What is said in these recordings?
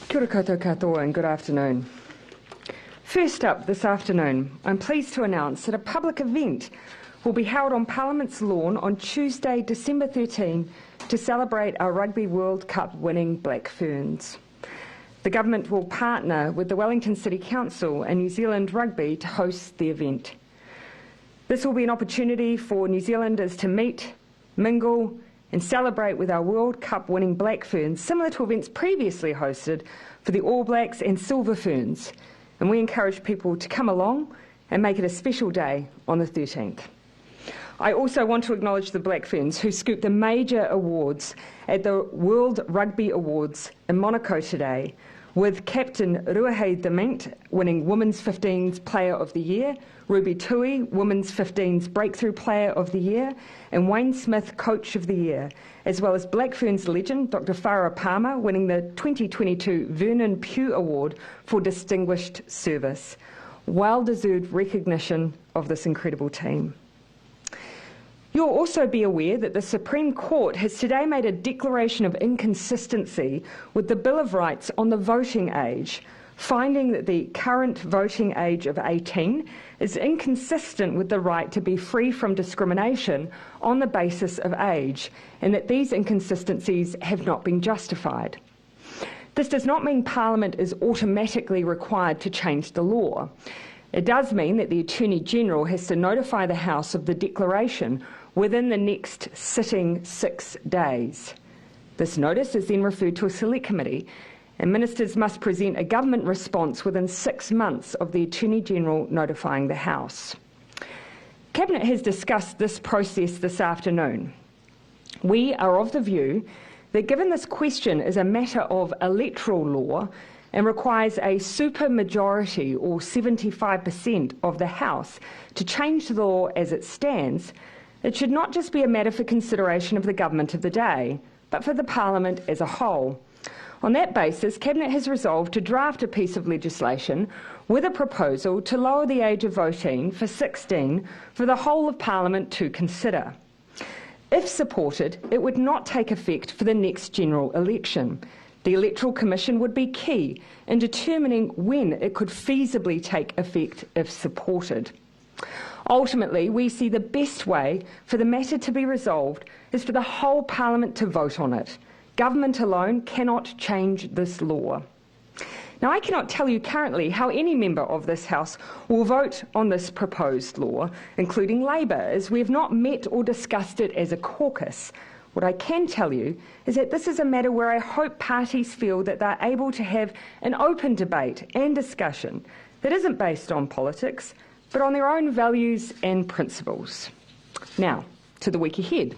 Kia ora koutou katoa and good afternoon. First up this afternoon, I'm pleased to announce that a public event will be held on Parliament's lawn on Tuesday, December 13, to celebrate our Rugby World Cup winning Black Ferns. The Government will partner with the Wellington City Council and New Zealand Rugby to host the event. This will be an opportunity for New Zealanders to meet, mingle and celebrate with our World Cup winning Black Ferns, similar to events previously hosted for the All Blacks and Silver Ferns. And we encourage people to come along and make it a special day on the 13th. I also want to acknowledge the Black Ferns who scooped the major awards at the World Rugby Awards in Monaco today, with Captain Ruahei Dement winning Women's 15s Player of the Year, Ruby Tui, Women's 15s Breakthrough Player of the Year, and Wayne Smith Coach of the Year, as well as Black Ferns legend Dr. Farah Palmer winning the 2022 Vernon Pugh Award for Distinguished Service. Well-deserved recognition of this incredible team. You'll also be aware that the Supreme Court has today made a declaration of inconsistency with the Bill of Rights on the voting age, finding that the current voting age of 18 is inconsistent with the right to be free from discrimination on the basis of age, and that these inconsistencies have not been justified. This does not mean Parliament is automatically required to change the law. It does mean that the Attorney-General has to notify the House of the declaration within the next sitting 6 days. This notice is then referred to a select committee, and ministers must present a government response within 6 months of the Attorney-General notifying the House. Cabinet has discussed this process this afternoon. We are of the view that given this question is a matter of electoral law and requires a supermajority or 75% of the House to change the law as it stands, it should not just be a matter for consideration of the government of the day, but for the Parliament as a whole. On that basis, Cabinet has resolved to draft a piece of legislation with a proposal to lower the age of voting for 16 for the whole of Parliament to consider. If supported, it would not take effect for the next general election. The Electoral Commission would be key in determining when it could feasibly take effect if supported. Ultimately, we see the best way for the matter to be resolved is for the whole Parliament to vote on it. Government alone cannot change this law. Now, I cannot tell you currently how any member of this House will vote on this proposed law, including Labour, as we have not met or discussed it as a caucus. What I can tell you is that this is a matter where I hope parties feel that they're able to have an open debate and discussion that isn't based on politics, but on their own values and principles. Now, to the week ahead.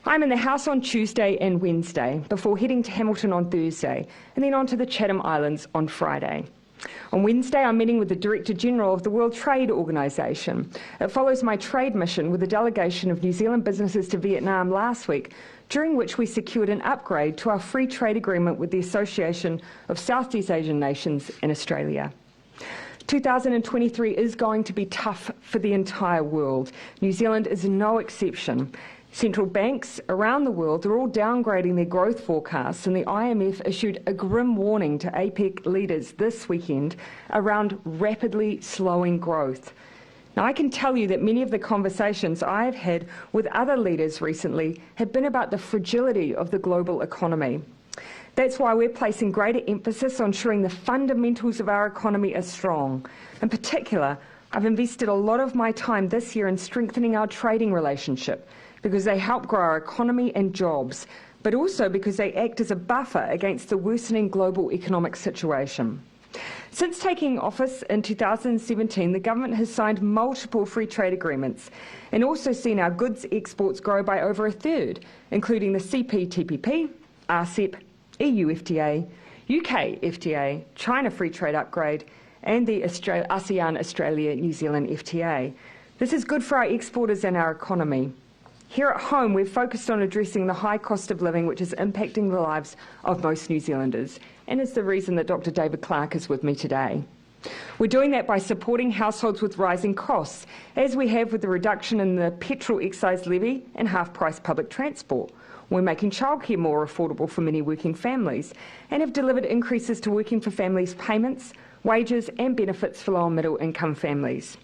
I'm in the House on Tuesday and Wednesday, before heading to Hamilton on Thursday, and then on to the Chatham Islands on Friday. On Wednesday, I'm meeting with the Director General of the World Trade Organisation. It follows my trade mission with a delegation of New Zealand businesses to Vietnam last week, during which we secured an upgrade to our free trade agreement with the Association of Southeast Asian Nations in Australia. 2023 is going to be tough for the entire world. New Zealand is no exception. Central banks around the world are all downgrading their growth forecasts, and the IMF issued a grim warning to APEC leaders this weekend around rapidly slowing growth. Now, I can tell you that many of the conversations I have had with other leaders recently have been about the fragility of the global economy. That's why we're placing greater emphasis on ensuring the fundamentals of our economy are strong. In particular, I've invested a lot of my time this year in strengthening our trading relationship, because they help grow our economy and jobs, but also because they act as a buffer against the worsening global economic situation. Since taking office in 2017, the government has signed multiple free trade agreements and also seen our goods exports grow by over a third, including the CPTPP, RCEP, EU FTA, UK FTA, China Free Trade Upgrade, and the ASEAN Australia-New Zealand FTA. This is good for our exporters and our economy. Here at home, we've focused on addressing the high cost of living which is impacting the lives of most New Zealanders, and is the reason that Dr. David Clark is with me today. We're doing that by supporting households with rising costs, as we have with the reduction in the petrol excise levy and half-price public transport, We're making childcare more affordable for many working families and have delivered increases to working for families' payments, wages and benefits for low and middle income families.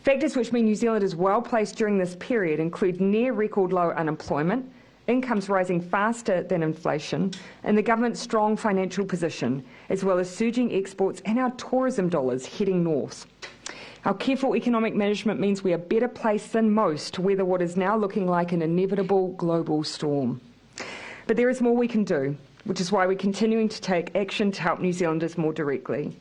Factors which mean New Zealand is well placed during this period include near record low unemployment, incomes rising faster than inflation, and the government's strong financial position, as well as surging exports and our tourism dollars heading north. Our careful economic management means we are better placed than most to weather what is now looking like an inevitable global storm. But there is more we can do, which is why we're continuing to take action to help New Zealanders more directly.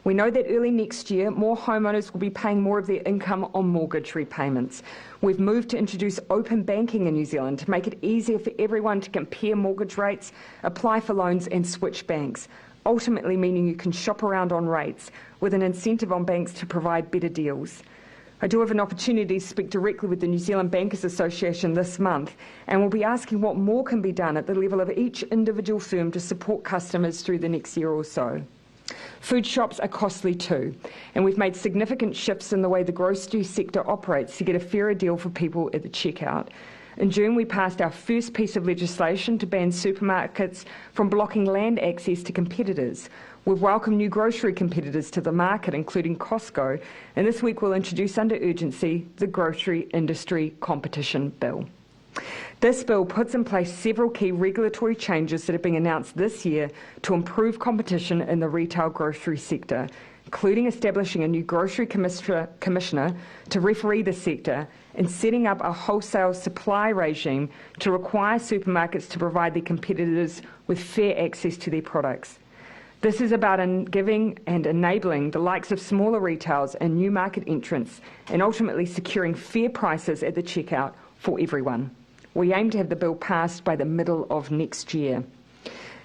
We know that early next year, more homeowners will be paying more of their income on mortgage repayments. We've moved to introduce open banking in New Zealand to make it easier for everyone to compare mortgage rates, apply for loans and switch banks, ultimately meaning you can shop around on rates with an incentive on banks to provide better deals. I do have an opportunity to speak directly with the New Zealand Bankers Association this month, and we'll be asking what more can be done at the level of each individual firm to support customers through the next year or so. Food shops are costly too, and we've made significant shifts in the way the grocery sector operates to get a fairer deal for people at the checkout. In June, we passed our first piece of legislation to ban supermarkets from blocking land access to competitors. We've welcomed new grocery competitors to the market, including Costco, and this week we'll introduce under urgency the Grocery Industry Competition Bill. This bill puts in place several key regulatory changes that are being announced this year to improve competition in the retail grocery sector, including establishing a new grocery commissioner to referee the sector and setting up a wholesale supply regime to require supermarkets to provide their competitors with fair access to their products. This is about giving and enabling the likes of smaller retailers and new market entrants and ultimately securing fair prices at the checkout for everyone. We aim to have the bill passed by the middle of next year.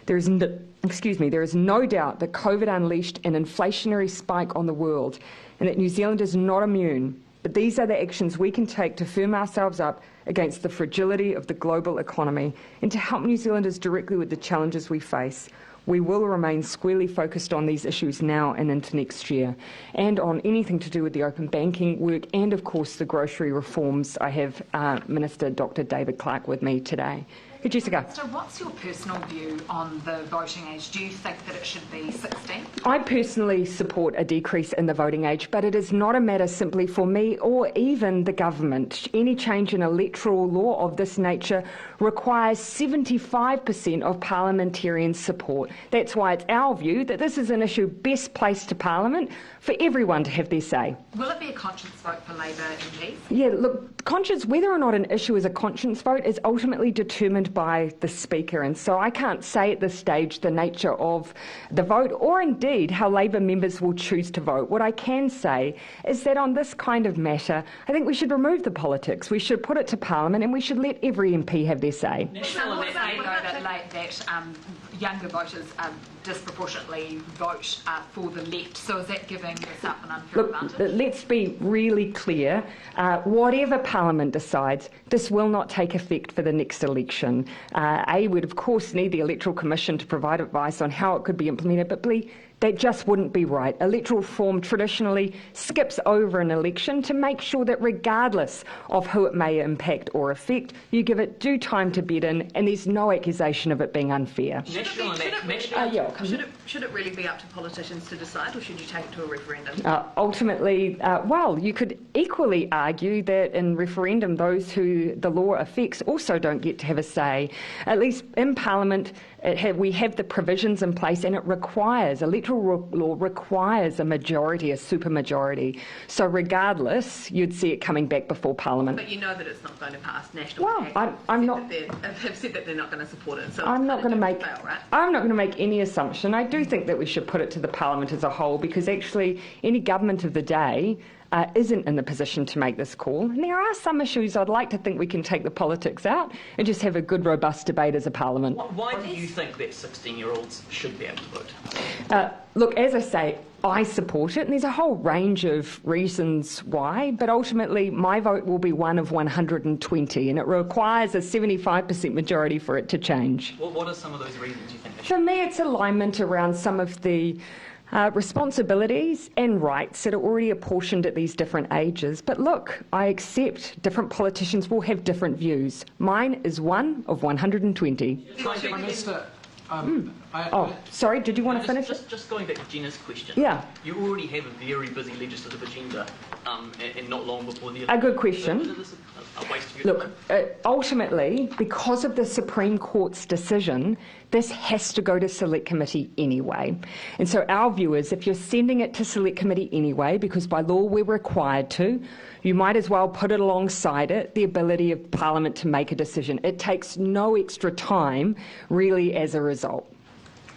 There is no doubt that COVID unleashed an inflationary spike on the world and that New Zealand is not immune, but these are the actions we can take to firm ourselves up against the fragility of the global economy and to help New Zealanders directly with the challenges we face. We will remain squarely focused on these issues now and into next year, and on anything to do with the open banking work and, of course, the grocery reforms. I have Minister Dr. David Clark with me today. Hey, Jessica. So what's your personal view on the voting age? Do you think that it should be 16? I personally support a decrease in the voting age, but it is not a matter simply for me or even the government. Any change in electoral law of this nature requires 75% of parliamentarian support. That's why it's our view that this is an issue best placed to Parliament for everyone to have their say. Will it be a conscience vote for Labour MPs? Yeah, look, conscience, whether or not an issue is a conscience vote is ultimately determined by the Speaker, and so I can't say at this stage the nature of the vote or indeed how Labour members will choose to vote. What I can say is that on this kind of matter, I think we should remove the politics. We should put it to Parliament and we should let every MP have their say. Younger voters disproportionately vote for the left, so is that giving us up an unfair advantage? Look, let's be really clear. Whatever Parliament decides, this will not take effect for the next election. A would, of course, need the Electoral Commission to provide advice on how it could be implemented, but B, that just wouldn't be right. Electoral reform traditionally skips over an election to make sure that regardless of who it may impact or affect, you give it due time to bed in and there's no accusation of it being unfair. Should it really be up to politicians to decide, or should you take it to a referendum? Ultimately, well, you could equally argue that in referendum, those who the law affects also don't get to have a say. At least in Parliament, we have the provisions in place, and it requires, electoral law requires a majority, a supermajority. So regardless, you'd see it coming back before Parliament. But you know that it's not going to pass national. Well, have said that they're not going to support it. So I'm not going to make. Fail, right? I'm not going to make any assumption. I do think that we should put it to the Parliament as a whole, because actually any government of the day isn't in the position to make this call. And there are some issues I'd like to think we can take the politics out and just have a good, robust debate as a Parliament. Why do you think that 16-year-olds should be able to vote? Look, as I say, I support it, and there's a whole range of reasons why, but ultimately my vote will be one of 120, and it requires a 75% majority for it to change. What are some of those reasons you think? For me, it's alignment around some of the responsibilities and rights that are already apportioned at these different ages. But look, I accept different politicians will have different views. Mine is one of 120. Prime Minister, Sorry, did you want to finish? Just going back to Jenna's question. Yeah. You already have a very busy legislative agenda, and not long before the... A good question. Is this a waste of your Look, time? ultimately, because of the Supreme Court's decision, this has to go to Select Committee anyway. And so our view is if you're sending it to Select Committee anyway, because by law we're required to, you might as well put it alongside it, the ability of Parliament to make a decision. It takes no extra time, really, as a result.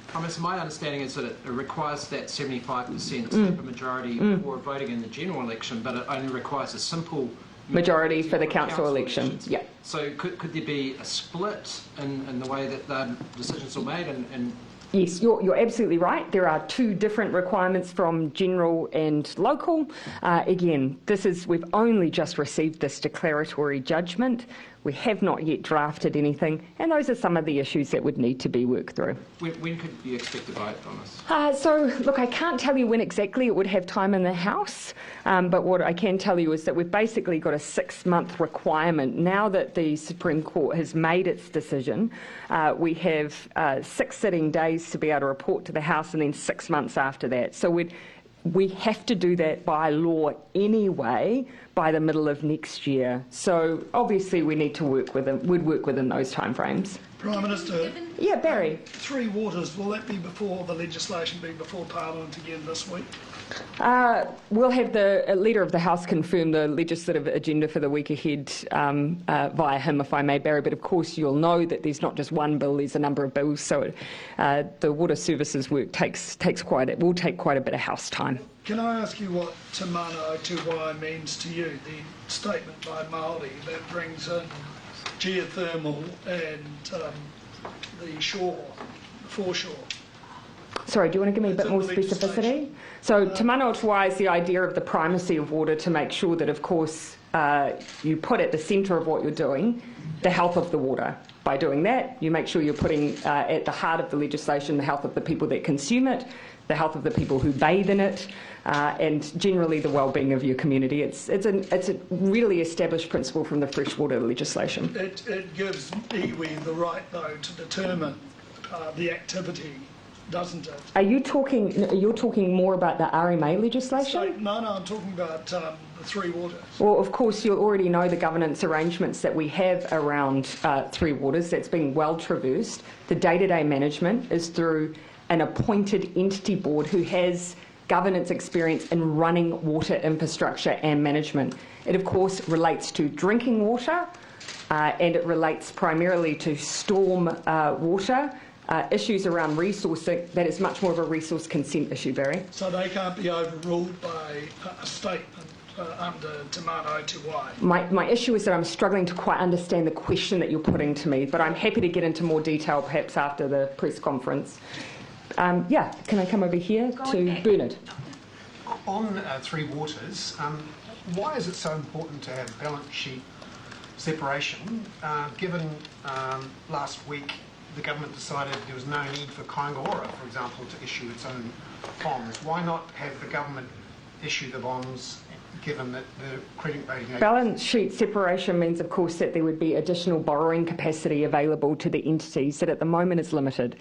Prime Minister, my understanding is that it requires that 75% supermajority for voting in the general election, but it only requires a simple Majority for the council election. elections. Yeah. So could there be a split in the way that the decisions are made? And Yes, you're absolutely right. There are two different requirements from general and local. Again, we've only just received this declaratory judgment. We have not yet drafted anything, and those are some of the issues that would need to be worked through. when could you expect a vote on this? So, look, I can't tell you when exactly it would have time in the House, but what I can tell you is that we've basically got a 6-month requirement. Now that the Supreme Court has made its decision, we have 6 sitting days to be able to report to the House, and then 6 months after that. So we have to do that by law anyway by the middle of next year. So obviously we need to work within those timeframes. Prime Minister, Yeah, Barry. Three Waters, will that be before the legislation be before Parliament again this week? We'll have the Leader of the House confirm the legislative agenda for the week ahead via him, if I may, Barry. But of course you'll know that there's not just one bill, there's a number of bills. So the water services work will take quite a bit of House time. Can I ask you what Te Mana Te Wai means to you, the statement by Māori that brings in geothermal and the foreshore? Sorry, do you want to give me a bit It's more in the legislation. specificity? So Te Mana o Te Wai is the idea of the primacy of water, to make sure that, of course, you put at the centre of what you're doing the health of the water. By doing that, you make sure you're putting at the heart of the legislation the health of the people that consume it, the health of the people who bathe in it, and generally the well-being of your community. It's a really established principle from the freshwater legislation. It gives iwi the right, though, to determine the activity, doesn't it? You're talking more about the RMA legislation? No, I'm talking about the Three Waters. Well, of course, you'll already know the governance arrangements that we have around Three Waters. That's been well traversed. The day-to-day management is through an appointed entity board who has governance experience in running water infrastructure and management. It, of course, relates to drinking water, and it relates primarily to storm water. Issues around resourcing, that is much more of a resource consent issue, Barry. So they can't be overruled by a statement under Te Mana o Te Wai. My issue is that I'm struggling to quite understand the question that you're putting to me, but I'm happy to get into more detail perhaps after the press conference. Yeah, can I come over here to Bernard? On Three Waters, why is it so important to have balance sheet separation, given last week the government decided there was no need for Kaingaora, for example, to issue its own bonds? Why not have the government issue the bonds, given that the credit rating agencies... Balance sheet separation means, of course, that there would be additional borrowing capacity available to the entities that at the moment is limited.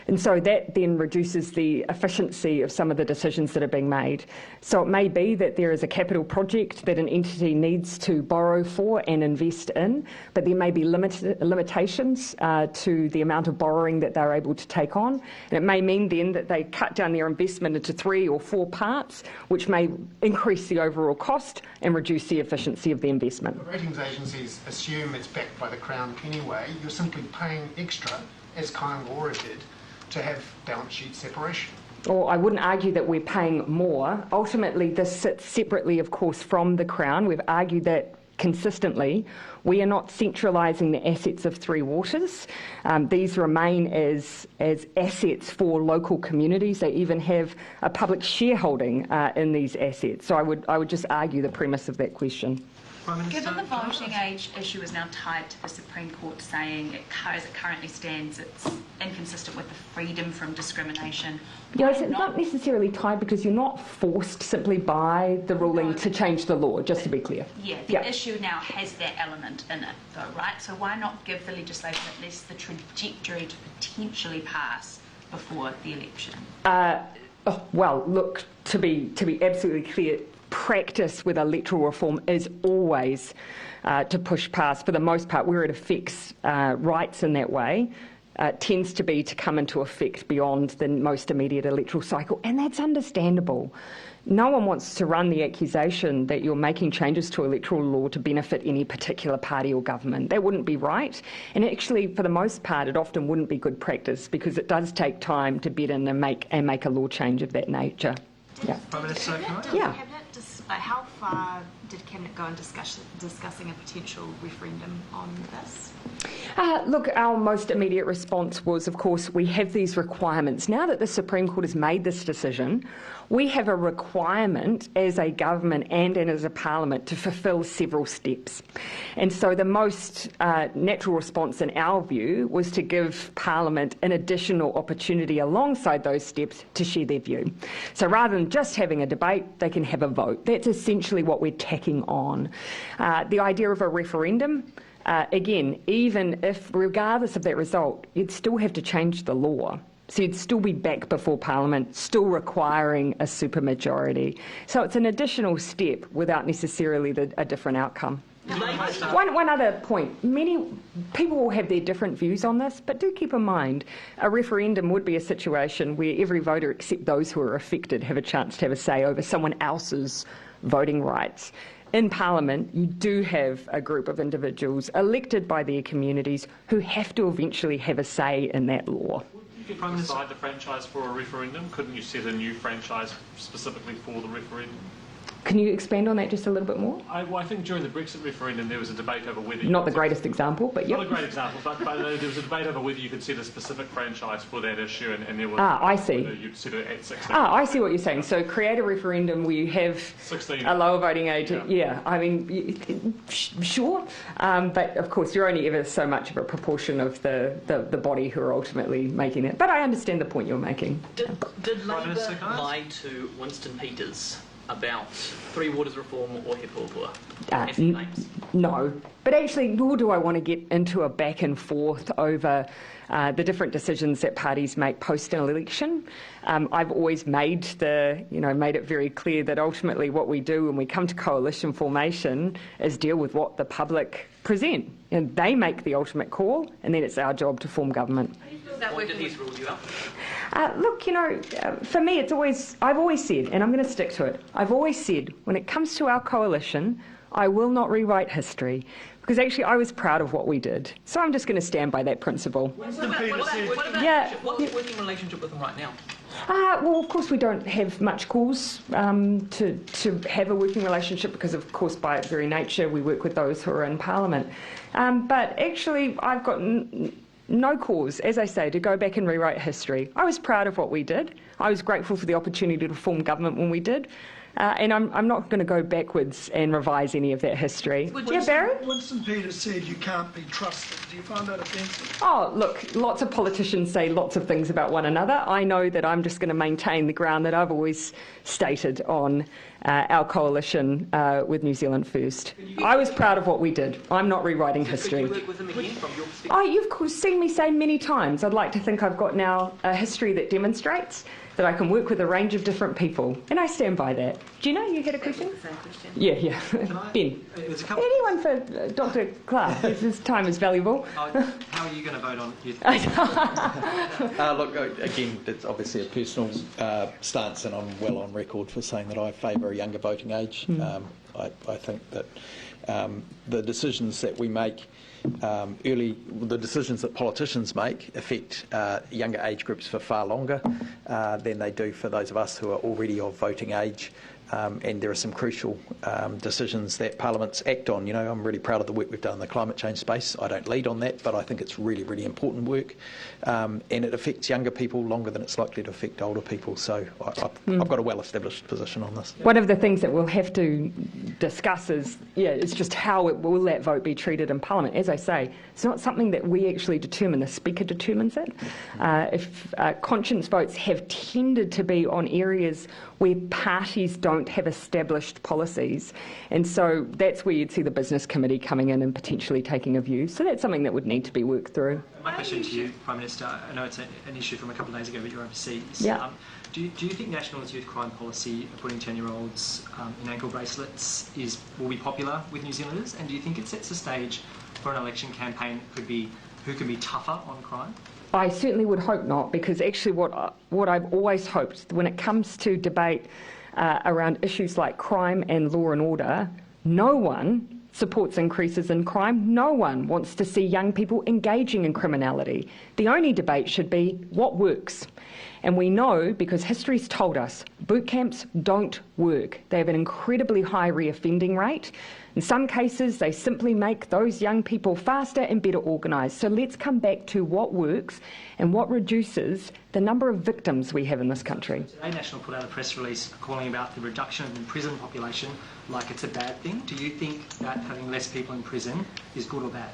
And so that then reduces the efficiency of some of the decisions that are being made. So it may be that there is a capital project that an entity needs to borrow for and invest in, but there may be limitations to the amount of borrowing that they're able to take on. And it may mean then that they cut down their investment into 3 or 4 parts, which may increase the overall cost and reduce the efficiency of the investment. The ratings agencies assume it's backed by the Crown anyway. You're simply paying extra, as Kaingaora did, to have balance sheet separation. Or I wouldn't argue that we're paying more. Ultimately, this sits separately, of course, from the Crown. We've argued that consistently. We are not centralising the assets of Three Waters. These remain as assets for local communities. They even have a public shareholding in these assets. So I would just argue the premise of that question. Prime Minister. Given the voting age issue is now tied to the Supreme Court saying as it currently stands, it's inconsistent with the freedom from discrimination. Yeah, it's not necessarily tied because you're not forced simply by the ruling to change the law, just to be clear. Yeah, the issue now has that element in it, though, right? So why not give the legislation at least the trajectory to potentially pass before the election? Well, look, to be absolutely clear, practice with electoral reform is always to push past, for the most part, where it affects rights in that way. Tends to be to come into effect beyond the most immediate electoral cycle, and that's understandable. No one wants to run the accusation that you're making changes to electoral law to benefit any particular party or government. That wouldn't be right. And actually, for the most part, it often wouldn't be good practice because it does take time to bed in and make a law change of that nature. Yeah. Prime Minister, can I? Yeah. How far did Cabinet go in discussing a potential referendum on this? Look, our most immediate response was, of course, we have these requirements. Now that the Supreme Court has made this decision, we have a requirement as a government and as a parliament to fulfil several steps. And so the most natural response in our view was to give Parliament an additional opportunity alongside those steps to share their view. So rather than just having a debate, they can have a vote. That's essentially what we're tacking on. The idea of a referendum, again, even if, regardless of that result, you'd still have to change the law. So you'd still be back before Parliament, still requiring a supermajority. So it's an additional step without necessarily a different outcome. One other point. Many people will have their different views on this, but do keep in mind a referendum would be a situation where every voter except those who are affected have a chance to have a say over someone else's voting rights. In Parliament, you do have a group of individuals elected by their communities who have to eventually have a say in that law. You could decide the franchise for a referendum. Couldn't you set a new franchise specifically for the referendum? Can you expand on that just a little bit more? I think during the Brexit referendum there was a debate over whether... Not the greatest example, but yeah. Not a great example, but there was a debate over whether you could set a specific franchise for that issue, and there was... I see. You'd set it at 16. I see what you're saying. So create a referendum where you have 16. A lower voting age. Yeah, I mean, sure. But of course, you're only ever so much of a proportion of the body who are ultimately making it. But I understand the point you're making. Did Labour lie to Winston Peters about Three Waters reform or He Puapua? No, but actually, nor do I want to get into a back and forth over the different decisions that parties make post an election. I've always made it very clear that ultimately what we do when we come to coalition formation is deal with what the public present, and they make the ultimate call, and then it's our job to form government. Why did he rule you out? Look, for me, I've always said, and I'm going to stick to it, I've always said, when it comes to our coalition, I will not rewrite history, because actually I was proud of what we did. So I'm just going to stand by that principle. What's the working relationship with him right now? Well, of course, we don't have much cause to have a working relationship because, of course, by its very nature, we work with those who are in Parliament. But actually, I've got no cause, as I say, to go back and rewrite history. I was proud of what we did. I was grateful for the opportunity to form government when we did. And I'm not going to go backwards and revise any of that history. Barry? Winston Peters said you can't be trusted. Do you find that offensive? Oh, look, lots of politicians say lots of things about one another. I know that I'm just going to maintain the ground that I've always stated on our coalition with New Zealand First. I was proud of what we did. I'm not rewriting history. Could you work with him again from your perspective? You've of course seen me say many times, I'd like to think I've got now a history that demonstrates that I can work with a range of different people, and I stand by that. Do you know you had a question? Same question. Yeah. Ben. Anyone for Dr. Clark? His time is valuable. How are you going to vote on it? Look, again, it's obviously a personal stance, and I'm well on record for saying that I favour a younger voting age. I think that the decisions that we make the decisions that politicians make affect younger age groups for far longer than they do for those of us who are already of voting age. and there are some crucial decisions that parliaments act on. You know, I'm really proud of the work we've done in the climate change space. I don't lead on that, but I think it's really, really important work, and it affects younger people longer than it's likely to affect older people. So I've got a well-established position on this. One of the things that we'll have to discuss is, it's just how will that vote be treated in Parliament. As I say, it's not something that we actually determine. The Speaker determines it. If conscience votes have tended to be on areas where parties don't have established policies, and so that's where you'd see the Business Committee coming in and potentially taking a view. So that's something that would need to be worked through. My question to you, Prime Minister, I know it's an issue from a couple of days ago, but you're overseas. Yeah. Do you think National's youth crime policy of putting 10-year-olds in ankle bracelets will be popular with New Zealanders? And do you think it sets the stage for an election campaign that could be who can be tougher on crime? I certainly would hope not, because actually what I've always hoped when it comes to debate around issues like crime and law and order, no one supports increases in crime. No one wants to see young people engaging in criminality. The only debate should be what works. And we know, because history's told us, boot camps don't work. They have an incredibly high reoffending rate. In some cases, they simply make those young people faster and better organised. So let's come back to what works and what reduces the number of victims we have in this country. Today, National put out a press release calling about the reduction in prison population like it's a bad thing. Do you think that having less people in prison is good or bad?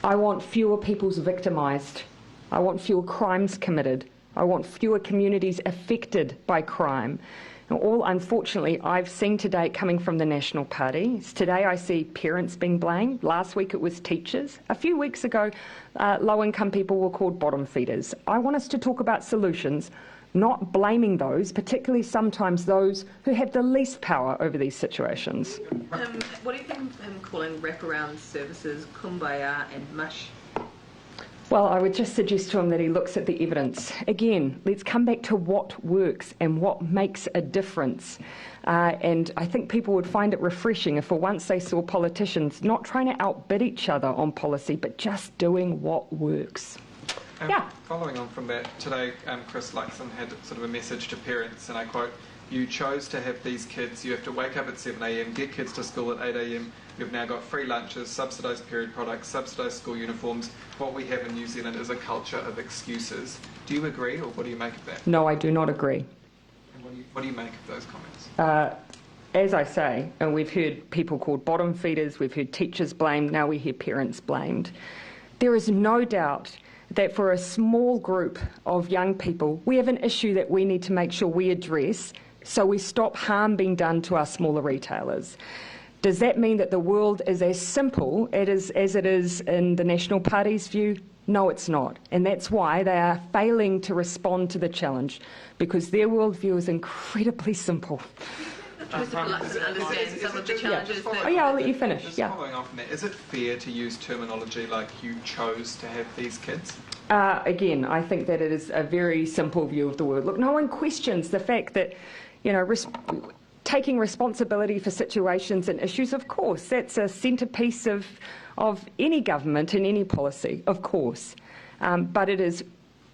I want fewer people's victimised. I want fewer crimes committed. I want fewer communities affected by crime. And all, unfortunately, I've seen today coming from the National Party. Today I see parents being blamed. Last week it was teachers. A few weeks ago, low-income people were called bottom feeders. I want us to talk about solutions, not blaming those, particularly sometimes those who have the least power over these situations. What do you think of him calling wraparound services kumbaya and mush? Well, I would just suggest to him that he looks at the evidence. Again, let's come back to what works and what makes a difference. And I think people would find it refreshing if for once they saw politicians not trying to outbid each other on policy, but just doing what works. Yeah. Following on from that, today Chris Luxon had sort of a message to parents, and I quote, "You chose to have these kids, you have to wake up at 7 a.m, get kids to school at 8 a.m, you've now got free lunches, subsidised period products, subsidised school uniforms. What we have in New Zealand is a culture of excuses." Do you agree, or what do you make of that? No, I do not agree. And what do you make of those comments? As I say, and we've heard people called bottom feeders, we've heard teachers blamed, now we hear parents blamed. There is no doubt that for a small group of young people, we have an issue that we need to make sure we address so we stop harm being done to our smaller retailers. Does that mean that the world is as simple as it is in the National Party's view? No, it's not. And that's why they are failing to respond to the challenge, because their worldview is incredibly simple. Mr. Luxon understands some of the challenges that... Oh yeah, I'll let you finish. Just Yeah. following on from that, is it fair to use terminology like "you chose to have these kids"? Again, I think that it is a very simple view of the world. Look, no one questions the fact that, taking responsibility for situations and issues, of course, that's a centrepiece of any government and any policy, of course. But it is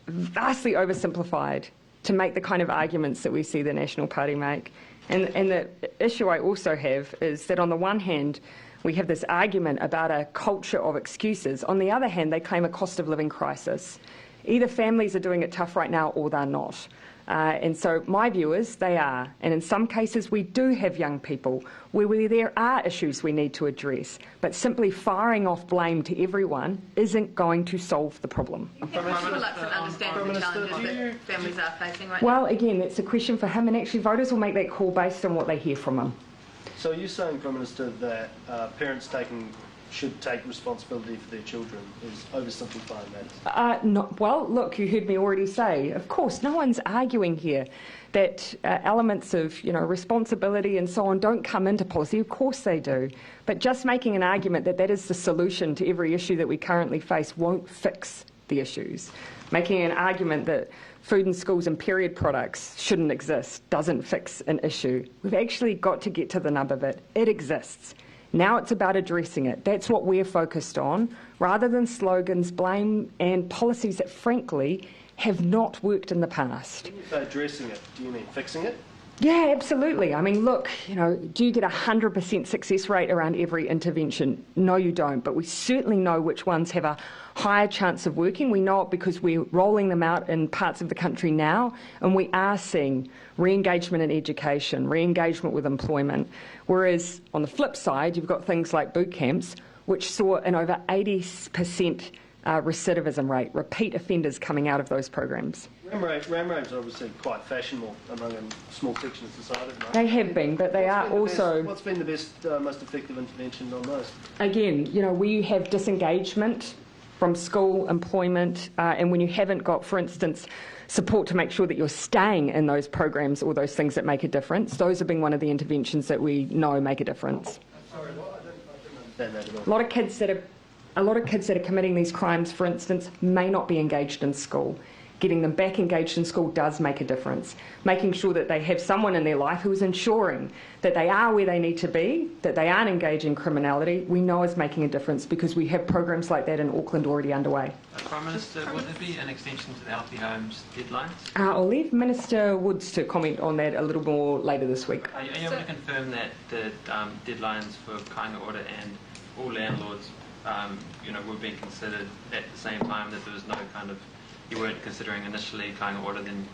vastly oversimplified to make the kind of arguments that we see the National Party make. And the issue I also have is that on the one hand, we have this argument about a culture of excuses. On the other hand, they claim a cost of living crisis. Either families are doing it tough right now or they're not. And so my view is they are. And in some cases, we do have young people where there are issues we need to address. But simply firing off blame to everyone isn't going to solve the problem. Mr. Luxon understands the challenges that families are facing right now. Well, again, that's a question for him, and actually voters will make that call based on what they hear from him. So are you saying, Prime Minister, that parents should take responsibility for their children is oversimplifying matters? Well, look, you heard me already say, of course, no one's arguing here that elements of responsibility and so on don't come into policy. Of course they do. But just making an argument that that is the solution to every issue that we currently face won't fix the issues. Making an argument that food in schools and period products shouldn't exist doesn't fix an issue. We've actually got to get to the nub of it. It exists. Now it's about addressing it. That's what we're focused on, rather than slogans, blame, and policies that, frankly, have not worked in the past. When you say addressing it, do you mean fixing it? Yeah, absolutely. I mean, look, do you get a 100% success rate around every intervention? No, you don't. But we certainly know which ones have a higher chance of working. We know it because we're rolling them out in parts of the country now, and we are seeing re-engagement in education, re-engagement with employment. Whereas on the flip side, you've got things like boot camps, which saw an over 80% recidivism rate, repeat offenders coming out of those programs. Ram raids are obviously quite fashionable among a small section of society. Right? They have been, but they are also... What's been the best, most effective intervention on those? Again, we have disengagement from school, employment, and when you haven't got, for instance, support to make sure that you're staying in those programs or those things that make a difference, those have been one of the interventions that we know make a difference. Sorry, I didn't understand that at all. A lot of kids that are committing these crimes, for instance, may not be engaged in school. Getting them back engaged in school does make a difference. Making sure that they have someone in their life who is ensuring that they are where they need to be, that they aren't engaged in criminality, we know is making a difference because we have programs like that in Auckland already underway. Prime Minister, would there be an extension to the Healthy Homes deadlines? I'll leave Minister Woods to comment on that a little more later this week. Are you able to confirm that the deadlines for kāinga order and all landlords were being considered at the same time, that there was no kind of... You weren't considering initially kāinga order, then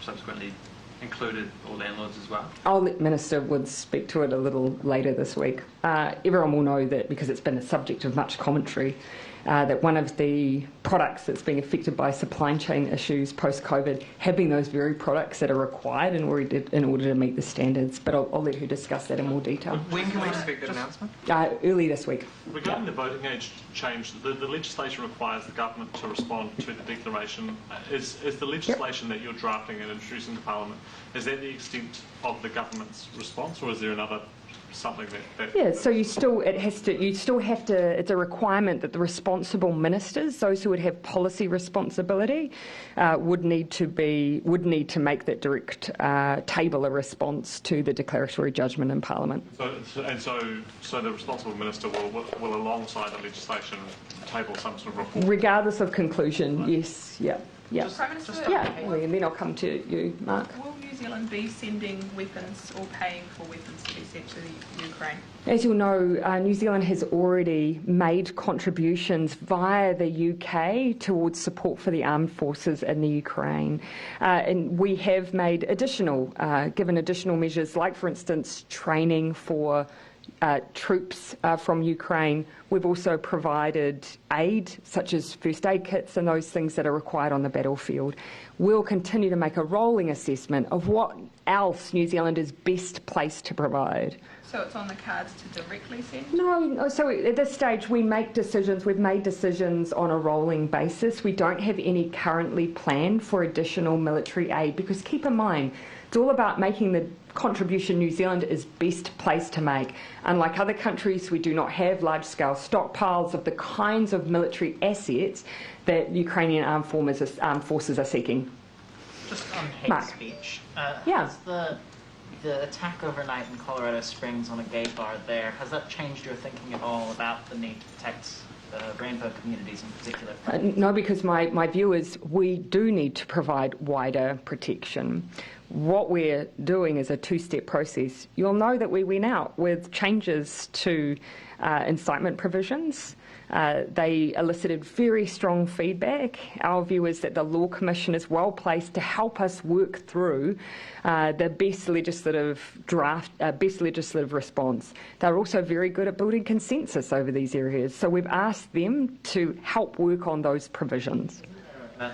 subsequently included all landlords as well? I'll let Minister Woods speak to it a little later this week. Everyone will know that, because it's been a subject of much commentary, that one of the products that's being affected by supply chain issues post-COVID have been those very products that are required in order to meet the standards. But I'll let her discuss that in more detail. When can we expect that announcement? Early this week. Regarding the voting age change, the legislation requires the government to respond to the declaration. Is the legislation that you're drafting and introducing to Parliament, is that the extent of the government's response, or is there another something that... Yeah, so you still have to, it's a requirement that the responsible ministers, those who would have policy responsibility, would need to make that direct table a response to the declaratory judgment in Parliament. So the responsible minister will alongside the legislation table some sort of report? Regardless of conclusion, yes, yeah. Yeah, Prime Minister, and then I'll come to you, Mark. Will New Zealand be sending weapons or paying for weapons to be sent to the Ukraine? As you'll know, New Zealand has already made contributions via the UK towards support for the armed forces in the Ukraine. And we have made given additional measures, like, for instance, training for troops from Ukraine. We've also provided aid, such as first aid kits and those things that are required on the battlefield. We'll continue to make a rolling assessment of what else New Zealand is best placed to provide. So it's on the cards to directly send? No, so at this stage we've made decisions on a rolling basis. We don't have any currently planned for additional military aid, because keep in mind, it's all about making the contribution New Zealand is best placed to make. Unlike other countries, we do not have large-scale stockpiles of the kinds of military assets that Ukrainian armed forces are seeking. Just on hate Mark. speech, Yeah. has the attack overnight in Colorado Springs on a gay bar there, has that changed your thinking at all about the need to protect rainbow communities in particular? No, because my view is we do need to provide wider protection. What we're doing is a two-step process. You'll know that we went out with changes to incitement provisions. They elicited very strong feedback. Our view is that the Law Commission is well placed to help us work through the best legislative response. They're also very good at building consensus over these areas. So we've asked them to help work on those provisions.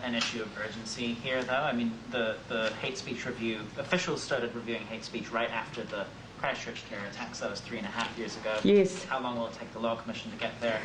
An issue of urgency here, though. I mean, the hate speech review, officials started reviewing hate speech right after the Christchurch terror attacks. That was 3.5 years ago. Yes. How long will it take the Law Commission to get there?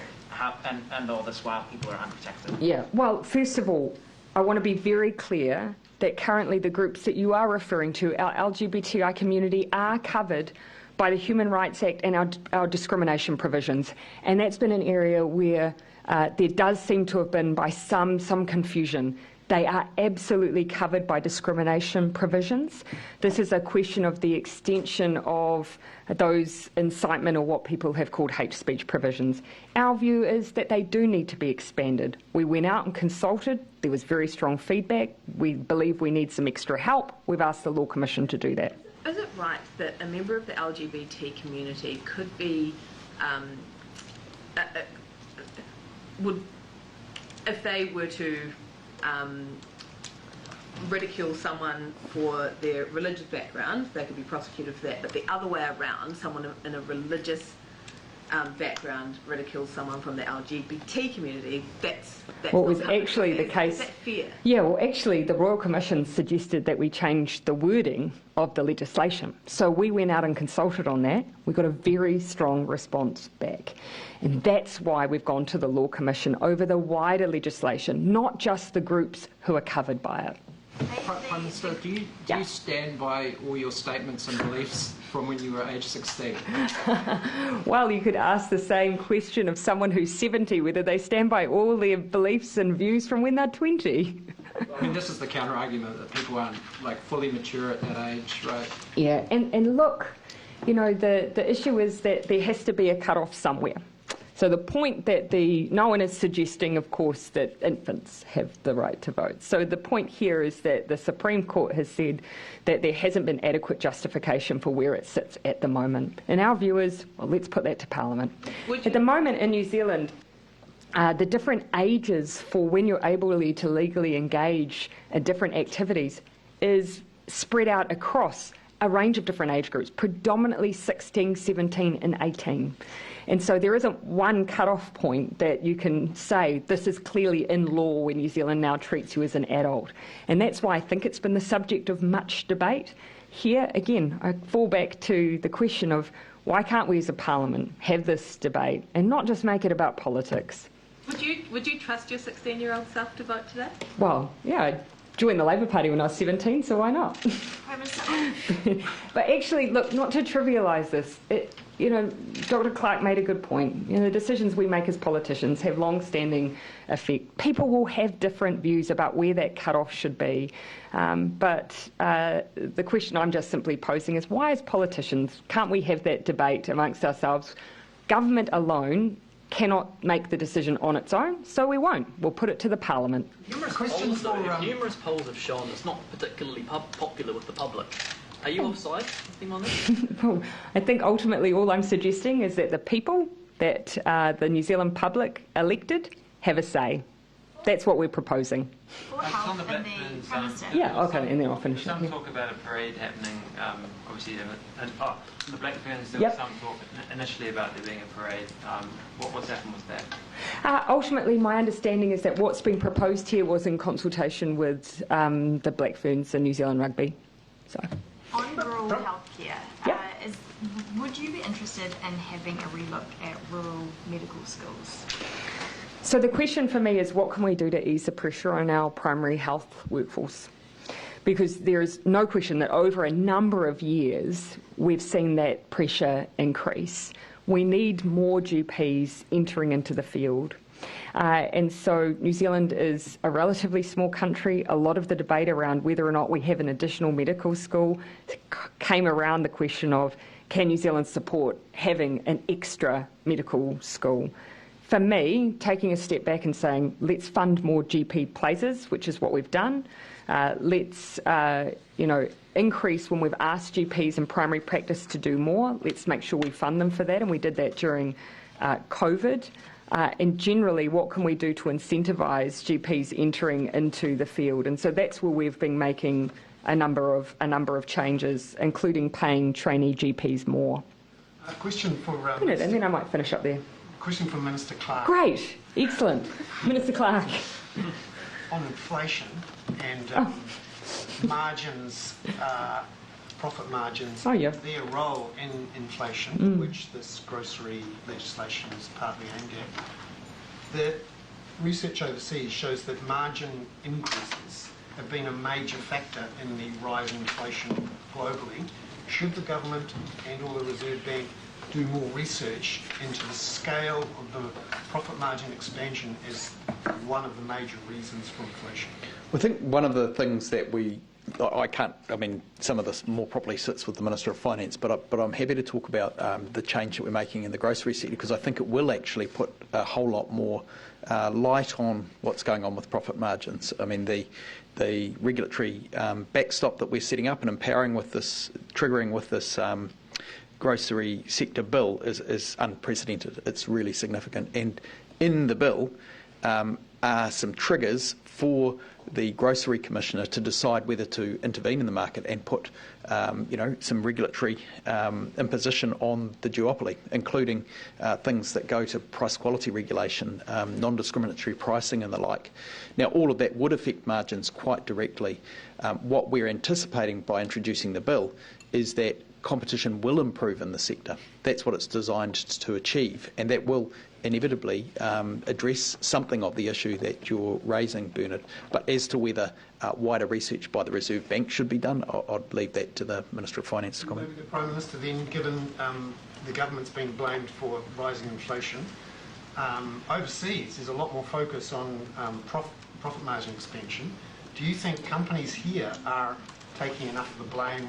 And all this while people are unprotected? Yeah, well, first of all, I want to be very clear that currently the groups that you are referring to, our LGBTI community, are covered by the Human Rights Act and our discrimination provisions. And that's been an area where there does seem to have been, by some confusion. They are absolutely covered by discrimination provisions. This is a question of the extension of those incitement, or what people have called hate speech provisions. Our view is that they do need to be expanded. We went out and consulted. There was very strong feedback. We believe we need some extra help. We've asked the Law Commission to do that. Is it right that a member of the LGBT community could be, would, if they were to ridicule someone for their religious background, they could be prosecuted for that, but the other way around, someone in a religious background ridicules someone from the LGBT community, that's well, it was actually the case. Is that fair? Yeah, well, actually, the Royal Commission suggested that we change the wording of the legislation. So we went out and consulted on that. We got a very strong response back. And that's why we've gone to the Law Commission over the wider legislation, not just the groups who are covered by it. Prime Minister, do you stand by all your statements and beliefs from when you were age 16? Well, you could ask the same question of someone who's 70, whether they stand by all their beliefs and views from when they're 20. I mean, this is the counter-argument that people aren't fully mature at that age, right? Yeah, and look, the issue is that there has to be a cut-off somewhere. So the point that no one is suggesting, of course, that infants have the right to vote. So the point here is that the Supreme Court has said that there hasn't been adequate justification for where it sits at the moment. And our view is, well, let's put that to Parliament. At the moment in New Zealand, the different ages for when you're able to legally engage in different activities is spread out across a range of different age groups, predominantly 16, 17 and 18. And so there isn't one cut-off point that you can say this is clearly in law when New Zealand now treats you as an adult. And that's why I think it's been the subject of much debate. Here, again, I fall back to the question of why can't we as a parliament have this debate and not just make it about politics? Would you trust your 16-year-old self to vote today? Well, yeah, I joined the Labour Party when I was 17, so why not? But actually, look, not to trivialise this, Dr. Clark made a good point. The decisions we make as politicians have long-standing effect. People will have different views about where that cut-off should be. But the question I'm just simply posing is, why as politicians can't we have that debate amongst ourselves? Government alone cannot make the decision on its own, so we won't. We'll put it to the Parliament. Numerous polls have shown it's not particularly popular with the public. Are you offside on this? Well, I think ultimately all I'm suggesting is that the people that the New Zealand public elected have a say. That's what we're proposing. On the Blackburns, yeah, okay, and then I'll finish. Some talk about a parade happening, obviously, the Blackburns, there was some talk initially about there being a parade. What's happened with that? Ultimately, my understanding is that what's been proposed here was in consultation with the Blackburns and New Zealand Rugby. So. On rural healthcare, would you be interested in having a relook at rural medical schools? So the question for me is, what can we do to ease the pressure on our primary health workforce? Because there is no question that over a number of years we've seen that pressure increase. We need more GPs entering into the field. And so New Zealand is a relatively small country. A lot of the debate around whether or not we have an additional medical school came around the question of, can New Zealand support having an extra medical school? For me, taking a step back and saying, let's fund more GP places, which is what we've done. Let's increase when we've asked GPs in primary practice to do more. Let's make sure we fund them for that, and we did that during COVID. And generally, what can we do to incentivise GPs entering into the field? And so that's where we've been making a number of changes, including paying trainee GPs more. A question for and then I might finish up there. Question from Minister Clark. Great, excellent, Minister Clark. On inflation and margins, profit margins, their role in inflation, which this grocery legislation is partly aimed at. The research overseas shows that margin increases have been a major factor in the rise in inflation globally. Should the government and or the Reserve Bank do more research into the scale of the profit margin expansion as one of the major reasons for inflation? I think one of the things that we I can't. I mean, some of this more properly sits with the Minister of Finance, but I'm happy to talk about the change that we're making in the grocery sector, because I think it will actually put a whole lot more light on what's going on with profit margins. I mean, the regulatory backstop that we're setting up and empowering with this, triggering with this grocery sector bill is unprecedented. It's really significant, and in the bill are some triggers for the Grocery Commissioner to decide whether to intervene in the market and put some regulatory imposition on the duopoly, including things that go to price quality regulation, non-discriminatory pricing and the like. Now, all of that would affect margins quite directly. What we're anticipating by introducing the bill is that competition will improve in the sector. That's what it's designed to achieve, and that will inevitably address something of the issue that you're raising, Bernard. But as to whether wider research by the Reserve Bank should be done, I'd leave that to the Minister of Finance to comment. The Prime Minister then, given the government's been blamed for rising inflation, overseas there's a lot more focus on profit margin expansion. Do you think companies here are taking enough of the blame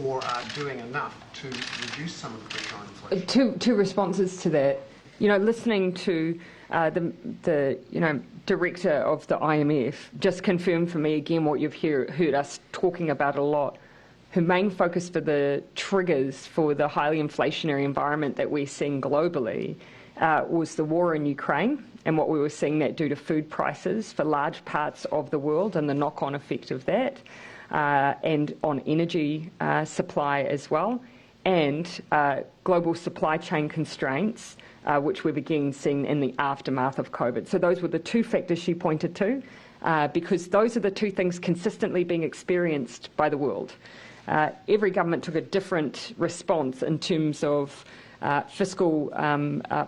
or are doing enough to reduce some of the pressure on inflation? Two responses to that. Listening to the director of the IMF just confirmed for me again what you've heard us talking about a lot. Her main focus for the triggers for the highly inflationary environment that we're seeing globally was the war in Ukraine and what we were seeing that do to food prices for large parts of the world and the knock-on effect of that, and on energy supply as well, and global supply chain constraints, which we've again seen in the aftermath of COVID. So those were the two factors she pointed to, because those are the two things consistently being experienced by the world. Every government took a different response in terms of fiscal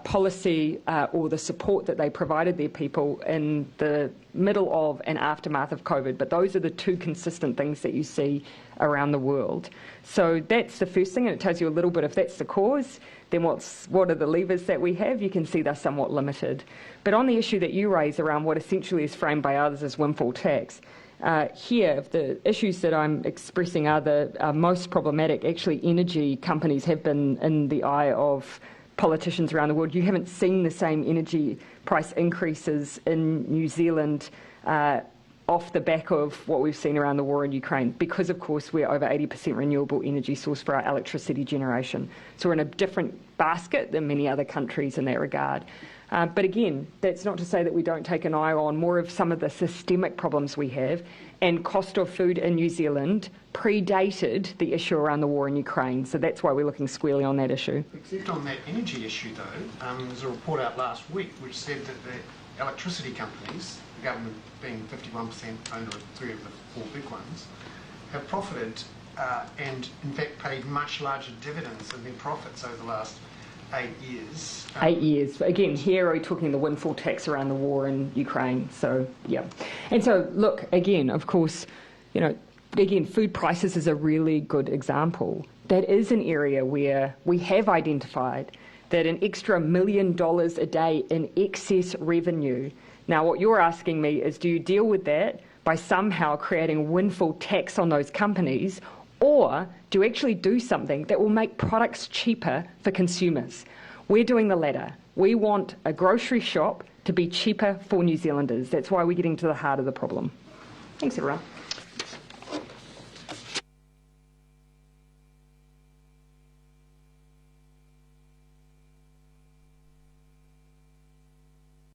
policy or the support that they provided their people in the middle of and aftermath of COVID. But those are the two consistent things that you see around the world. So that's the first thing, and it tells you a little bit if that's the cause, then what are the levers that we have? You can see they're somewhat limited. But on the issue that you raise around what essentially is framed by others as windfall tax, here, the issues that I'm expressing are the most problematic. Actually, energy companies have been in the eye of politicians around the world. You haven't seen the same energy price increases in New Zealand off the back of what we've seen around the war in Ukraine, because, of course, we're over 80% renewable energy source for our electricity generation. So we're in a different basket than many other countries in that regard. But again, that's not to say that we don't take an eye on more of some of the systemic problems we have, and cost of food in New Zealand predated the issue around the war in Ukraine. So that's why we're looking squarely on that issue. Except on that energy issue, though, there's a report out last week which said that the electricity companies, the government being 51% owner of 3 of the 4 big ones, have profited and in fact paid much larger dividends than their profits over the last 8 years. 8 years. Again, here we're talking the windfall tax around the war in Ukraine. So, yeah. And so, look, again, of course, again, food prices is a really good example. That is an area where we have identified that an extra $1 million a day in excess revenue. Now, what you're asking me is, do you deal with that by somehow creating windfall tax on those companies, or do you actually do something that will make products cheaper for consumers? We're doing the latter. We want a grocery shop to be cheaper for New Zealanders. That's why we're getting to the heart of the problem. Thanks, everyone.